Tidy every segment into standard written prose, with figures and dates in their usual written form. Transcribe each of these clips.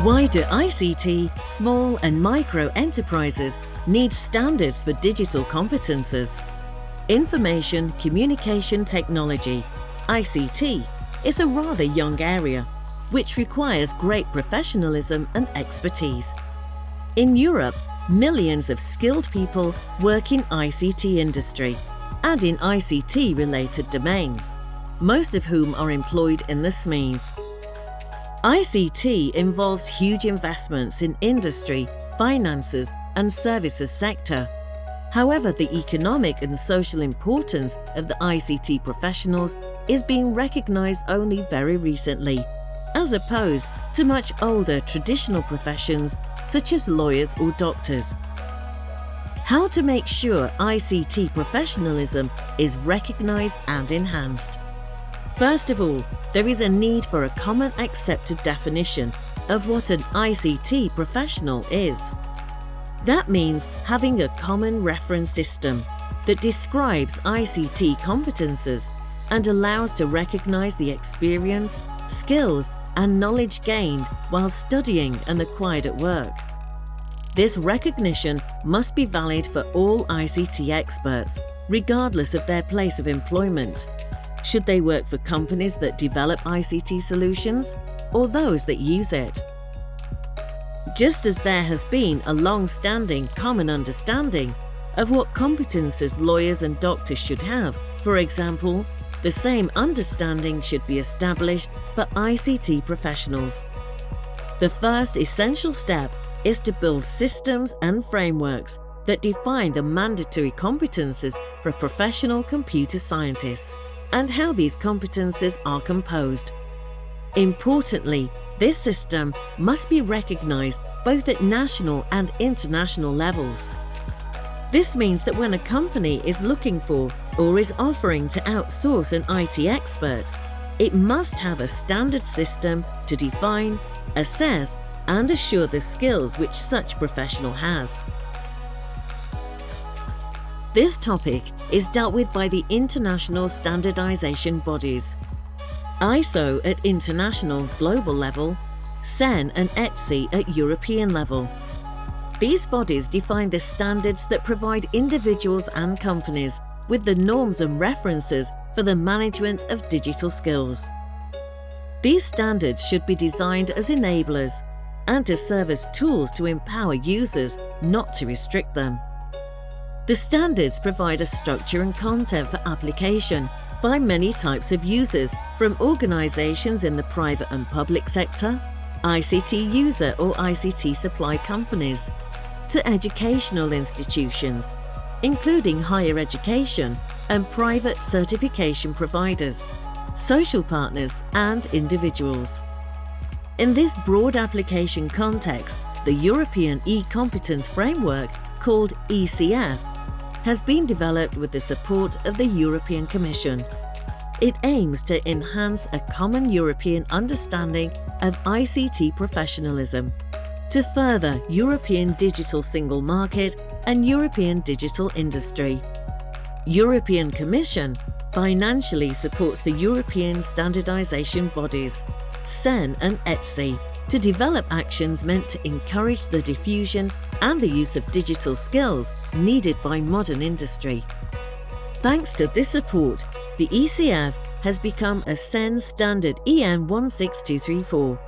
Why do ICT, small and micro enterprises need standards for digital competences? Information Communication Technology, ICT, is a rather young area, which requires great professionalism and expertise. In Europe, millions of skilled people work in ICT industry and in ICT-related domains, most of whom are employed in the SMEs. ICT involves huge investments in industry, finances and services sector. However, the economic and social importance of the ICT professionals is being recognized only very recently, as opposed to much older traditional professions such as lawyers or doctors. How to make sure ICT professionalism is recognized and enhanced? First of all, there is a need for a common accepted definition of what an ICT professional is. That means having a common reference system that describes ICT competences and allows to recognize the experience, skills, and knowledge gained while studying and acquired at work. This recognition must be valid for all ICT experts, regardless of their place of employment. Should they work for companies that develop ICT solutions or those that use it? Just as there has been a long-standing common understanding of what competences lawyers and doctors should have, for example, the same understanding should be established for ICT professionals. The first essential step is to build systems and frameworks that define the mandatory competences for professional computer scientists and how these competences are composed. Importantly, this system must be recognized both at national and international levels. This means that when a company is looking for or is offering to outsource an IT expert, it must have a standard system to define, assess, and assure the skills which such professional has. This topic is dealt with by the international standardization bodies. ISO at international global level, SEN and ETSI at European level. These bodies define the standards that provide individuals and companies with the norms and references for the management of digital skills. These standards should be designed as enablers and to serve as tools to empower users, not to restrict them. The standards provide a structure and content for application by many types of users, from organizations in the private and public sector, ICT user or ICT supply companies, to educational institutions, including higher education and private certification providers, social partners, and individuals. In this broad application context, the European e-competence framework, called eCF, has been developed with the support of the European Commission. It aims to enhance a common European understanding of ICT professionalism, to further European digital single market and European digital industry. European Commission financially supports the European standardization bodies, SEN and ETSI, to develop actions meant to encourage the diffusion and the use of digital skills needed by modern industry. Thanks to this support, the eCF has become a SEN standard EN 16234,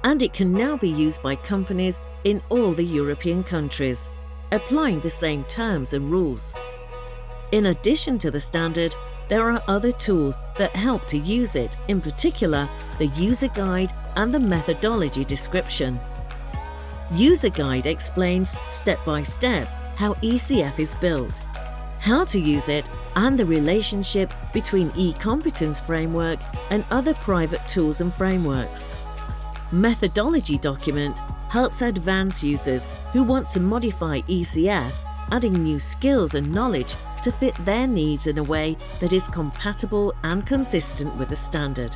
and it can now be used by companies in all the European countries, applying the same terms and rules. In addition to the standard, there are other tools that help to use it, in particular the user guide and the methodology description. User guide explains step by step how eCF is built, how to use it, and the relationship between e-competence framework and other private tools and frameworks. Methodology document helps advanced users who want to modify eCF, adding new skills and knowledge to fit their needs in a way that is compatible and consistent with the standard.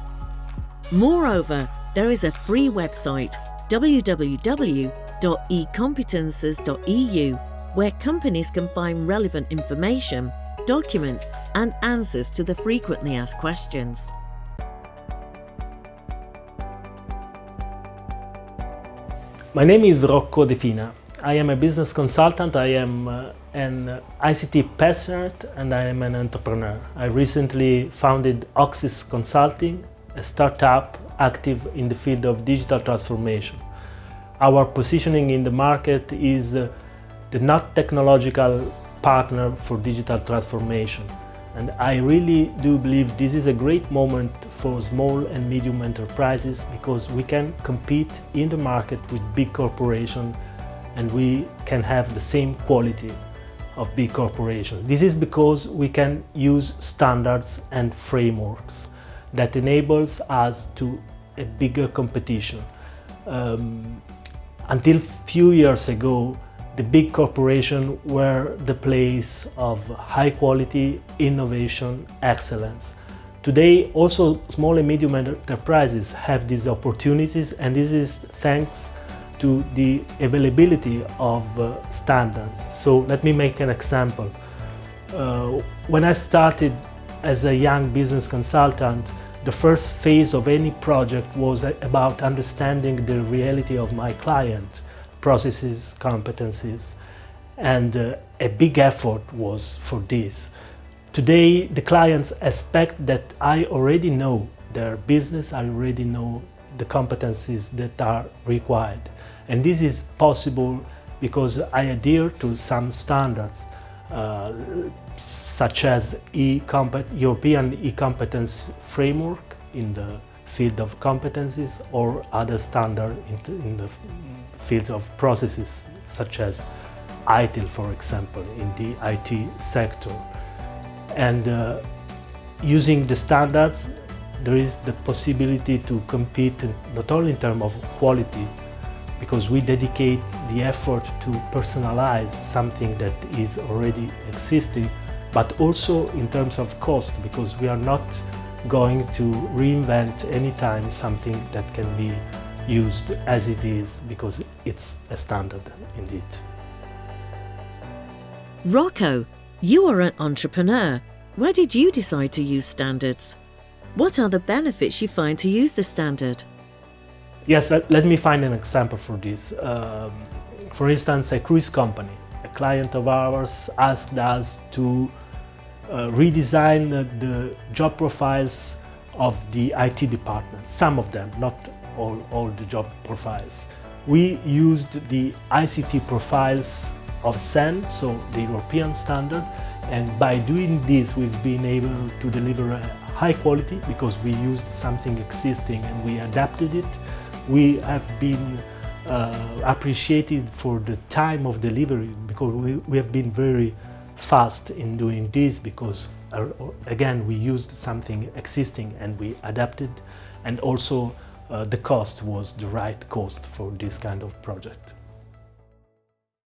Moreover, there is a free website, www.ecompetences.eu, where companies can find relevant information, documents, and answers to the frequently asked questions. My name is Rocco De Fina. I am a business consultant, I am an ICT passionate, and I am an entrepreneur. I recently founded Oxys Consulting, a startup active in the field of digital transformation. Our positioning in the market is the not technological partner for digital transformation. And I really do believe this is a great moment for small and medium enterprises, because we can compete in the market with big corporations and we can have the same quality of big corporations. This is because we can use standards and frameworks that enables us to a bigger competition. Until few years ago, the big corporations were the place of high quality, innovation, excellence. Today, also small and medium enterprises have these opportunities, and this is thanks to the availability of standards. So let me make an example. When I started as a young business consultant, the first phase of any project was about understanding the reality of my client, processes, competencies, and a big effort was for this. Today, the clients expect that I already know their business, I already know the competencies that are required. And this is possible because I adhere to some standards, such as European e-competence framework in the field of competencies, or other standards in the field of processes, such as ITIL, for example, in the IT sector. And using the standards, there is the possibility to compete not only in terms of quality, because we dedicate the effort to personalize something that is already existing, but also in terms of cost, because we are not going to reinvent anytime something that can be used as it is, because it's a standard indeed. Rocco, you are an entrepreneur. Why did you decide to use standards? What are the benefits you find to use the standard? Yes, let me find an example for this. For instance, a cruise company. A client of ours asked us to redesign the job profiles of the IT department. Some of them, not all the job profiles. We used the ICT profiles of SEN, so the European standard, and by doing this we've been able to deliver a high quality because we used something existing and we adapted it. We have been appreciated for the time of delivery, because we have been very fast in doing this, because again we used something existing and we adapted, and also the cost was the right cost for this kind of project.